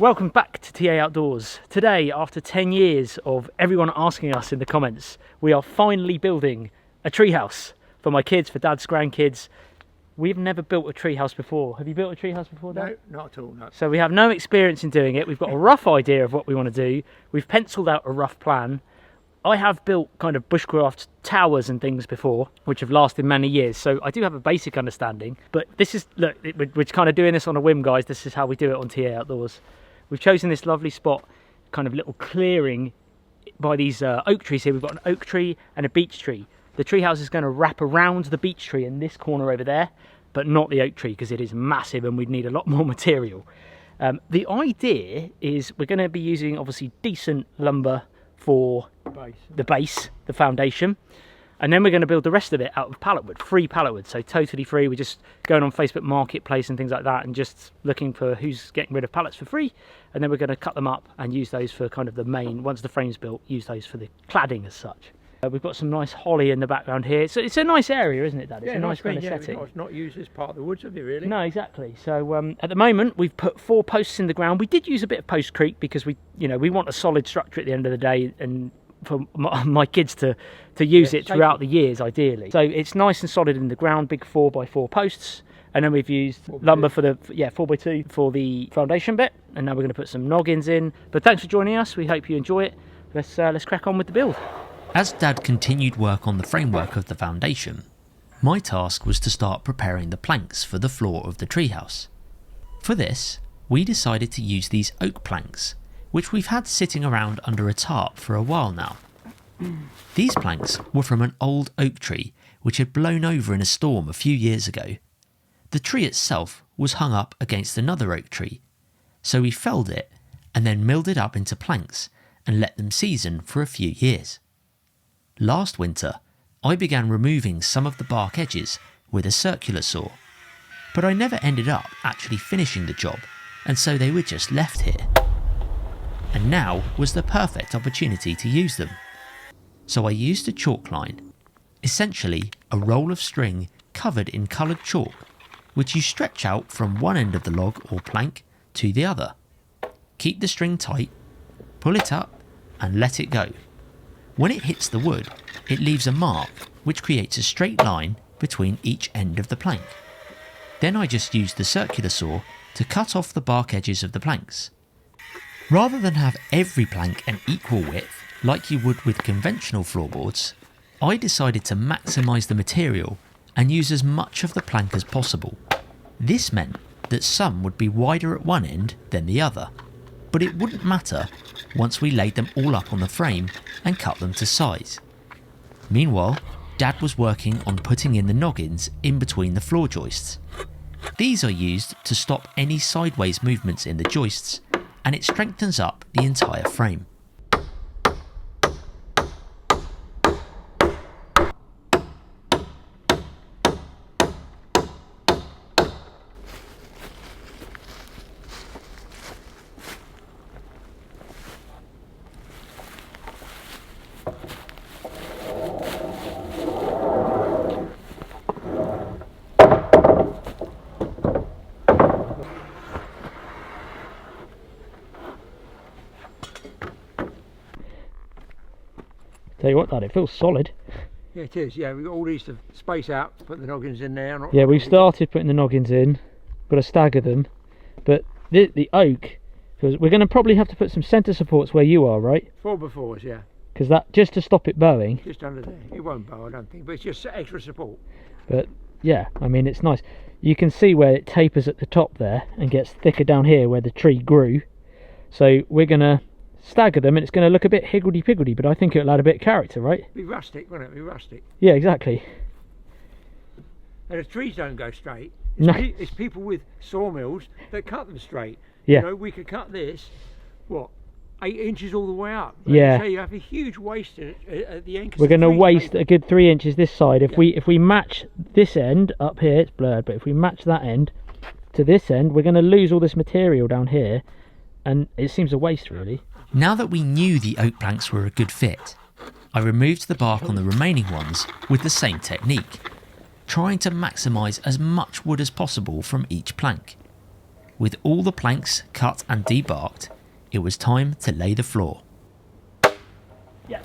Welcome back to TA Outdoors. Today, after 10 years of everyone asking us in the comments, we are finally building a treehouse for my kids, for Dad's grandkids. We've never built a treehouse before. Have you built a treehouse before, Dad? No, not at all, no. So we have no experience in doing it. We've got a rough idea of what we want to do. We've penciled out a rough plan. I have built kind of bushcraft towers and things before, which have lasted many years, so I do have a basic understanding. But this is, look, we're kind of doing this on a whim, guys. This is how we do it on TA Outdoors. We've chosen this lovely spot, kind of little clearing by these oak trees here. We've got an oak tree and a beech tree. The treehouse is going to wrap around the beech tree in this corner over there, but not the oak tree because it is massive and we'd need a lot more material. The idea is we're going to be using obviously decent lumber for the base, the foundation, and then we're going to build the rest of it out of pallet wood, free pallet wood, so totally free. We're just going on Facebook Marketplace and things like that and just looking for who's getting rid of pallets for free, and then we're going to cut them up and use those for kind of the main, once the frame's built, use those for the cladding as such. We've got some nice holly in the background here, so it's a nice area, isn't it, Dad? It's a nice kind of setting. It's not used as part of the woods, have you, really? No, exactly. So at the moment we've put 4 posts in the ground. We did use a bit of postcrete because we want a solid structure at the end of the day, and for my kids to use it throughout the years, ideally. So it's nice and solid in the ground, big 4x4 posts, and then we've used lumber for the 4x2 for the foundation bit, and now we're going to put some noggins in. But thanks for joining us. We hope you enjoy it. Let's crack on with the build. As Dad continued work on the framework of the foundation, my task was to start preparing the planks for the floor of the treehouse. For this, we decided to use these oak planks, which we've had sitting around under a tarp for a while now. These planks were from an old oak tree which had blown over in a storm a few years ago. The tree itself was hung up against another oak tree, so we felled it and then milled it up into planks and let them season for a few years. Last winter, I began removing some of the bark edges with a circular saw, but I never ended up actually finishing the job, and so they were just left here. And now was the perfect opportunity to use them. So I used a chalk line, essentially a roll of string covered in coloured chalk, which you stretch out from one end of the log or plank to the other. Keep the string tight, pull it up and let it go. When it hits the wood, it leaves a mark which creates a straight line between each end of the plank. Then I just used the circular saw to cut off the bark edges of the planks. Rather than have every plank an equal width like you would with conventional floorboards, I decided to maximise the material and use as much of the plank as possible. This meant that some would be wider at one end than the other, but it wouldn't matter once we laid them all up on the frame and cut them to size. Meanwhile, Dad was working on putting in the noggins in between the floor joists. These are used to stop any sideways movements in the joists, and it strengthens up the entire frame. Tell you what, Dad, it feels solid. Yeah, it is. Yeah, we've got all these to space out, put the noggins in there. Yeah, we've started putting the noggins in. Got to stagger them. But the oak, because we're going to probably have to put some centre supports where you are, right? 4x4s, yeah. Because that, just to stop it bowing. Just under there. It won't bow, I don't think, but it's just extra support. But yeah, I mean, it's nice. You can see where it tapers at the top there and gets thicker down here where the tree grew. So we're going to stagger them and it's going to look a bit higgledy-piggledy, but I think it'll add a bit of character, right? Be rustic, won't it? Be rustic. Yeah, exactly. And the trees don't go straight. No. It's people with sawmills that cut them straight. Yeah. You know, we could cut this, what, 8 inches all the way up. Yeah. So you have a huge waste at the end. We're going to waste a good 3 inches this side. If we match this end up here, it's blurred, but if we match that end to this end, we're going to lose all this material down here, and it seems a waste, really. Now that we knew the oak planks were a good fit, I removed the bark on the remaining ones with the same technique, trying to maximise as much wood as possible from each plank. With all the planks cut and debarked, it was time to lay the floor. Yeah.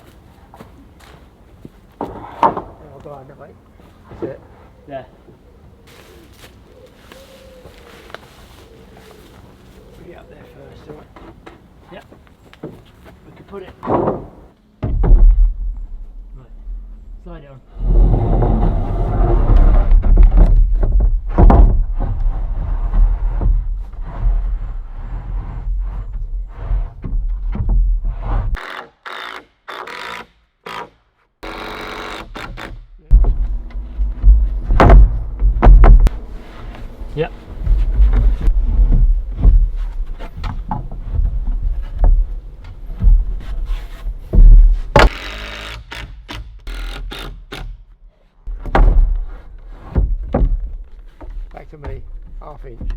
I'll go under, mate. That's it. There. Put it up there first, all right? Yeah. We could put it. Right. Slide it on. Yep. Back to me, ½ inch.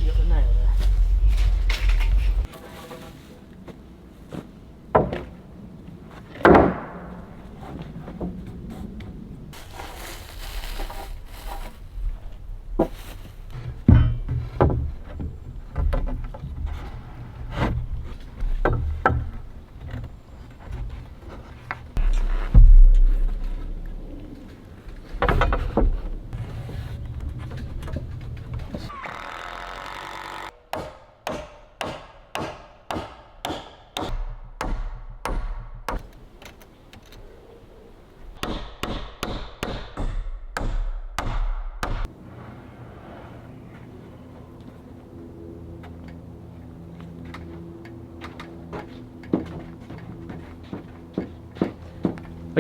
You got the nail there.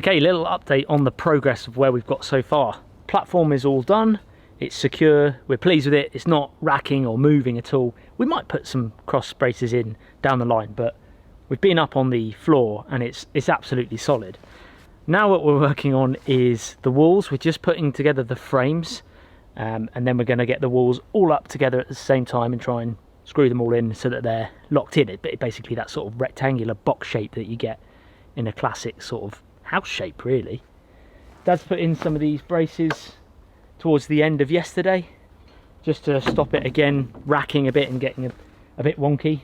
Okay, little update on the progress of where we've got so far. Platform is all done, it's secure, we're pleased with it, it's not racking or moving at all. We might put some cross braces in down the line, but we've been up on the floor and it's absolutely solid. Now what we're working on is the walls. We're just putting together the frames, and then we're going to get the walls all up together at the same time and try and screw them all in so that they're locked in. Basically that sort of rectangular box shape that you get in a classic sort of house shape, really. Dad's put in some of these braces towards the end of yesterday just to stop it again racking a bit and getting a bit wonky.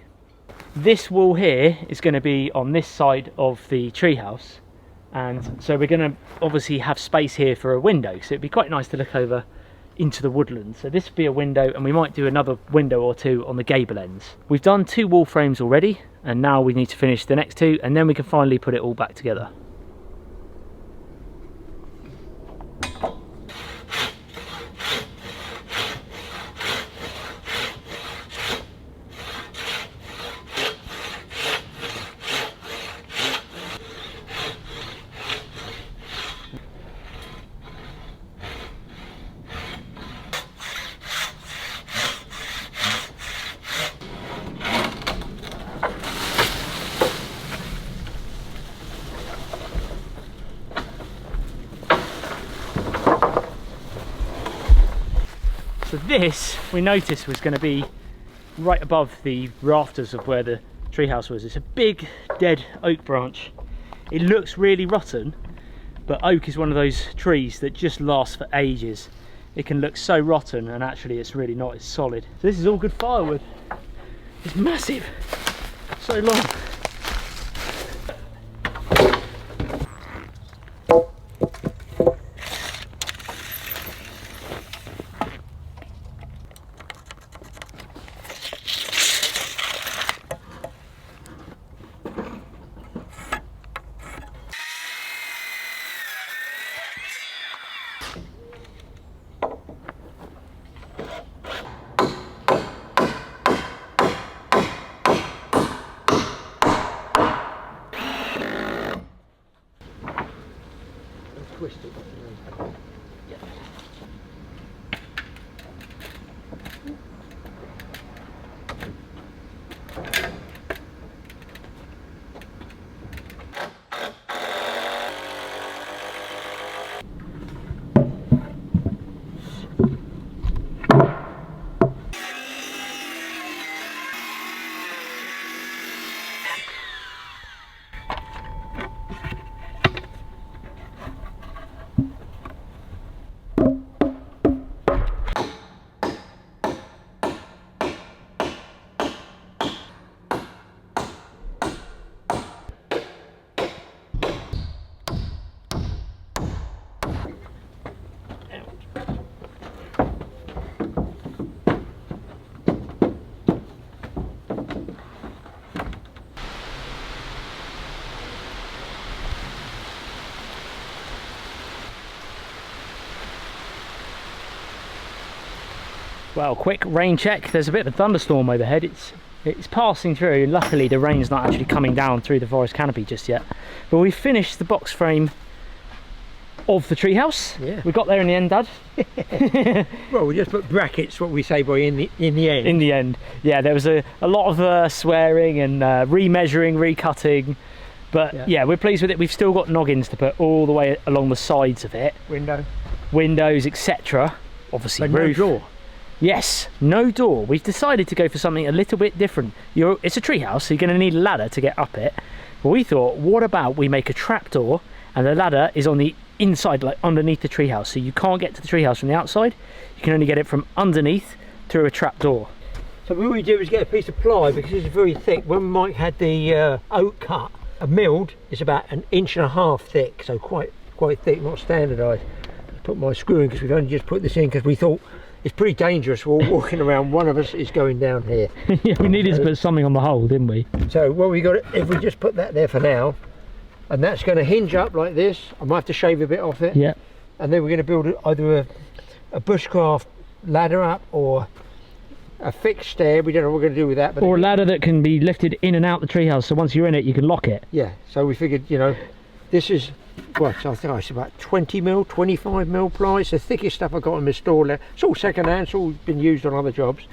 This wall here is going to be on this side of the treehouse, and so we're going to obviously have space here for a window, so it'd be quite nice to look over into the woodland. So this would be a window, and we might do another window or two on the gable ends. We've done 2 wall frames already, and now we need to finish the next 2, and then we can finally put it all back together. So this, we noticed, was going to be right above the rafters of where the treehouse was. It's a big dead oak branch. It looks really rotten, but oak is one of those trees that just lasts for ages. It can look so rotten and actually it's really not, it's solid. So this is all good firewood. It's massive, so long. Twisted. Yeah. Well, quick rain check. There's a bit of a thunderstorm overhead. It's passing through, and luckily the rain's not actually coming down through the forest canopy just yet. But we finished the box frame of the treehouse. Yeah. We got there in the end, Dad. Well, we just put brackets, what we say, boy, in the end. In the end, yeah. There was a lot of swearing and remeasuring, recutting. But yeah, we're pleased with it. We've still got noggins to put all the way along the sides of it. Windows, etc. Obviously, but roof. no door. Yes, no door. We've decided to go for something a little bit different. It's a treehouse, so you're going to need a ladder to get up it. But we thought, what about we make a trapdoor and the ladder is on the inside, like underneath the treehouse, so you can't get to the treehouse from the outside. You can only get it from underneath through a trapdoor. So what we do is get a piece of ply, because it's very thick. When Mike had the oak cut, a milled, it's about 1.5 inches thick, so quite thick, not standardised. Put my screw in, because we've only just put this in because we thought it's pretty dangerous. We're all walking around. One of us is going down here. Yeah, we needed to put something on the hole, didn't we? So what we got, if we just put that there for now, and that's going to hinge up like this. I might have to shave a bit off it. Yeah. And then we're going to build either a bushcraft ladder up or a fixed stair. We don't know what we're going to do with that. But or a ladder that can be lifted in and out the treehouse, so once you're in it, you can lock it. Yeah. So we figured, you know, this is what, I think it's about 20mm, 25mm ply. It's the thickest stuff I've got in my store there. It's all second hand, it's all been used on other jobs.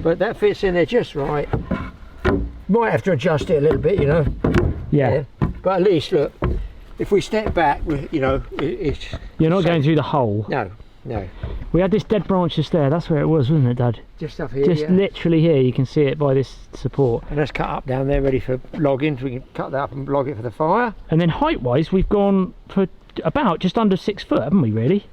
But that fits in there just right. Might have to adjust it a little bit, you know. Yeah. But at least, look, if we step back, you know, it's... You're not going through the hole. No, no. We had this dead branch just there, that's where it was, wasn't it, Dad? Just up here, Just yeah. literally here, you can see it by this support. And that's cut up down there, ready for logging, so we can cut that up and log it for the fire. And then height-wise, we've gone for about just under 6 foot, haven't we, really?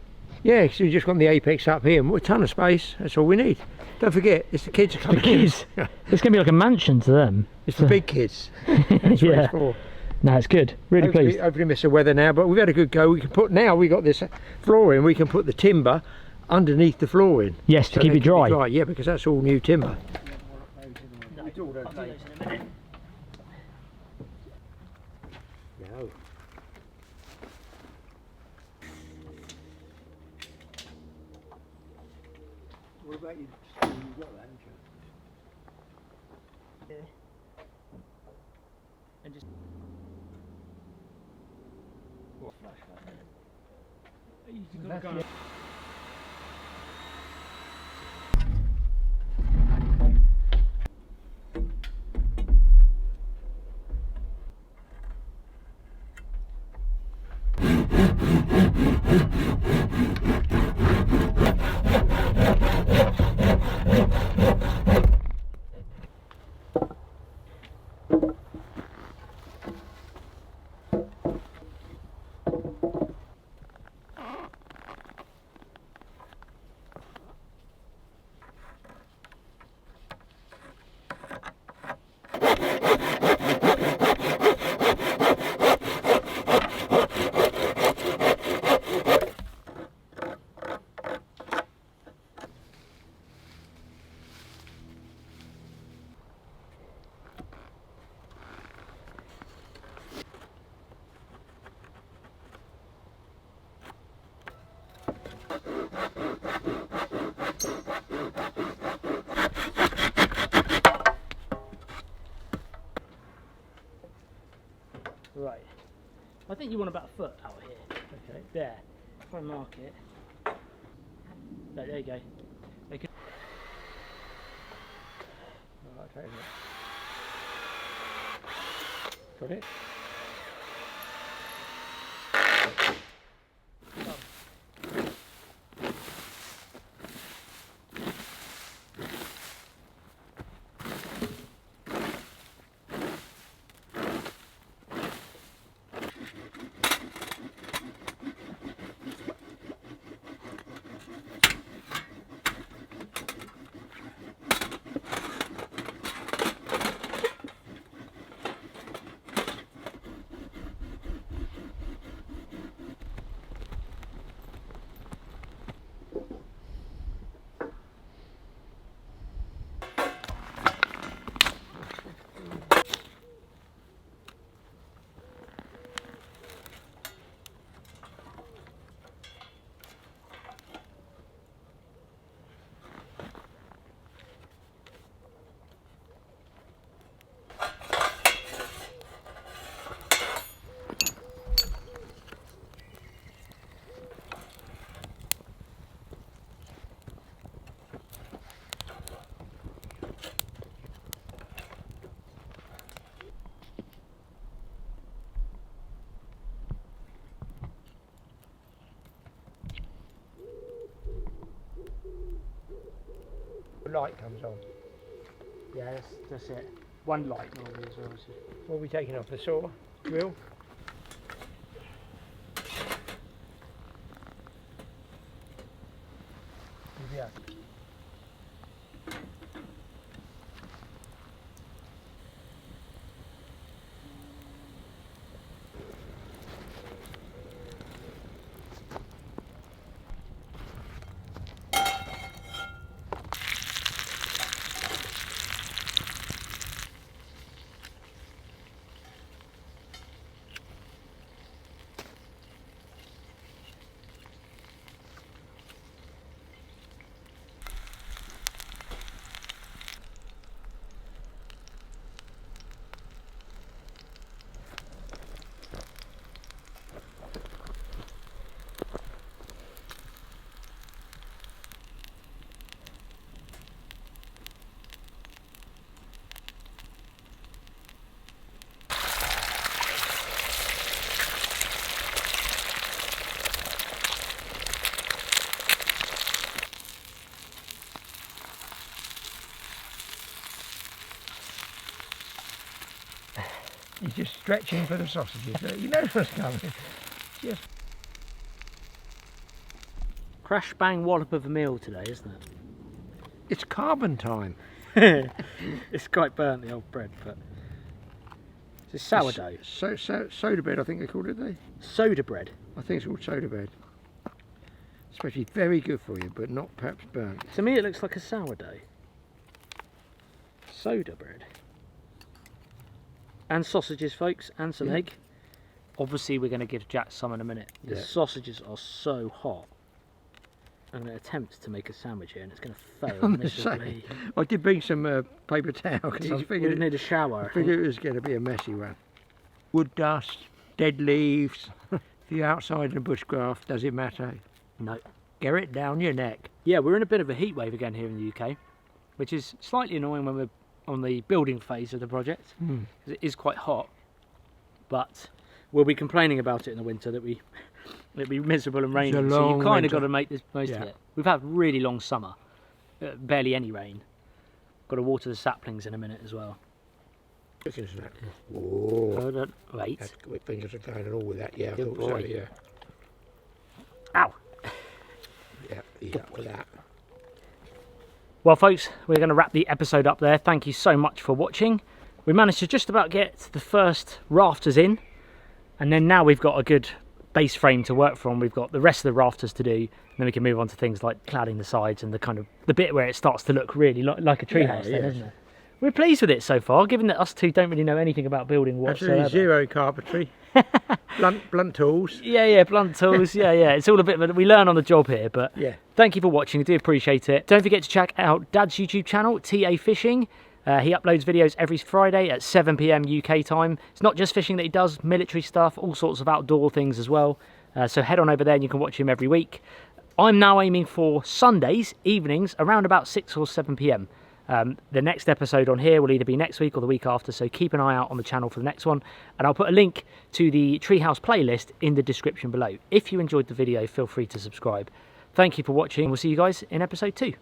Yeah, because we've just got the apex up here, and a ton of space, that's all we need. Don't forget, it's the kids coming in. It's going to be like a mansion to them. It's for big kids. That's what Yeah. it's for. No, it's good. Really pleased. Hopefully miss the weather now, but we've had a good go. We can put, now we got this flooring, we can put the timber underneath the flooring. Yes, to keep it dry. Yeah, because that's all new timber. No. What about you? You've got that, haven't you? And just... Right. I think you want about a foot out here. Okay. There. Try and mark it. There you go. Okay. Right, okay. Got it? The light comes on. Yeah, that's it. One light normally as well. So. What are we taking off? The saw? Drill? Yeah. He's just stretching for the sausages. He knows what's coming. Just Crash bang wallop of a meal today, isn't it? it's carbon time. It's quite burnt, the old bread, but it's sourdough. Soda bread, I think they called it. Soda bread. I think it's called soda bread. Especially very good for you, but not perhaps burnt. To me, it looks like a sourdough. Soda bread. And sausages, folks, and some egg. Obviously, we're going to give Jack some in a minute. The sausages are so hot. I'm going to attempt to make a sandwich here, and it's going to fail miserably. I did bring some paper towel because I We figured need a shower. I figured it was going to be a messy one. Wood dust, dead leaves. If you're outside in a bushcraft, does it matter? No. Get it down your neck. Yeah, we're in a bit of a heat wave again here in the UK, which is slightly annoying when we're on the building phase of the project, because it is quite hot. But we'll be complaining about it in the winter that it'll be miserable and rainy. So you kind of got to make the most of it. We've had really long summer, barely any rain. Got to water the saplings in a minute as well. Oh, Wait. that's good. Fingers are going and all with that. Yeah, I Good thought so. boy. Yeah, Ow. yeah, he's up with that. Well, folks, we're going to wrap the episode up there. Thank you so much for watching. We managed to just about get the first rafters in, and then now we've got a good base frame to work from. We've got the rest of the rafters to do, and then we can move on to things like cladding the sides and the bit where it starts to look really like a treehouse, isn't it? We're pleased with it so far, given that us two don't really know anything about building whatsoever. Absolutely zero carpentry. blunt tools. Yeah, blunt tools. Yeah. It's all a bit of we learn on the job here, but Yeah. thank you for watching. I do appreciate it. Don't forget to check out Dad's YouTube channel, TA Fishing. He uploads videos every Friday at 7 PM UK time. It's not just fishing that he does, military stuff, all sorts of outdoor things as well. So head on over there and you can watch him every week. I'm now aiming for Sundays, evenings, around about 6 or 7 PM. The next episode on here will either be next week or the week after, so keep an eye out on the channel for the next one. And I'll put a link to the Treehouse playlist in the description below. If you enjoyed the video, feel free to subscribe. Thank you for watching. We'll see you guys in episode 2.